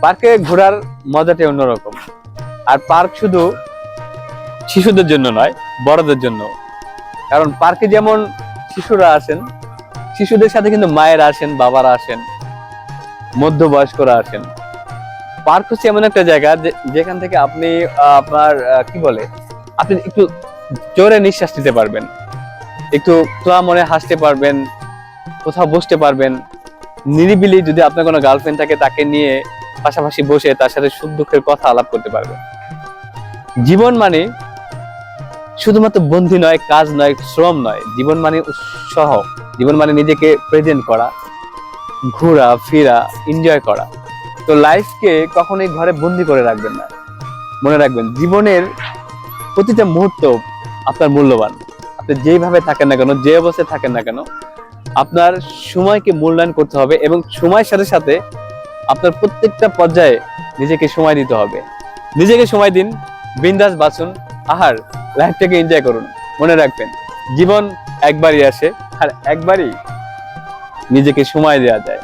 পার্কে ঘোরার মজাটাই অন্যরকম। আর পার্ক শুধু শিশুদের জন্য নয়, বড়দের জন্য। কারণ পার্কে যেমন শিশুরা আসেন, শিশুদের সাথে কিন্তু মায়েরা আসেন, বাবারা আসেন, মধ্যবয়স্করা আসেন। পার্ক হচ্ছে এমন একটা জায়গা যেখান থেকে আপনি আপনার কি বলে, আপনি একটু জোরে নিঃশ্বাস নিতে পারবেন, একটু খোলা মনে হাসতে পারবেন, কোথাও বসতে পারবেন নিরিবিলি। যদি আপনার কোনো গার্লফ্রেন্ড থাকে, তাকে নিয়ে পাশাপাশি বসে তার সাথে সুখ দুঃখের কথা আলাপ করতে পারবেন। জীবন মানে শুধুমাত্র বন্ধু নয়, কাজ নয়, শ্রম নয়। জীবন মানে উৎসাহ, জীবন মানে নিজেকে প্রেজেন্ট করা, ঘোরা ফেরা, এনজয় করা। তো লাইফকে কখনোই ঘরে বন্দি করে রাখবেন না। মনে রাখবেন, জীবনের প্রতিটা মুহূর্ত আপনার মূল্যবান। আপনি যেইভাবে থাকেন না কেন, যে অবস্থায় থাকেন না কেন, আপনার সময়কে মূল্যায়ন করতে হবে এবং সময়ের সাথে সাথে আপনার প্রত্যেকটা পর্যায়ে নিজেকে সময় দিতে হবে। নিজেকে সময় দিন, বিন্দাস বাঁচুন, আহার লাইফটাকে এনজয় করুন। মনে রাখবেন, জীবন একবারই আসে আর একবারই নিজেকে সময় দেওয়া যায়।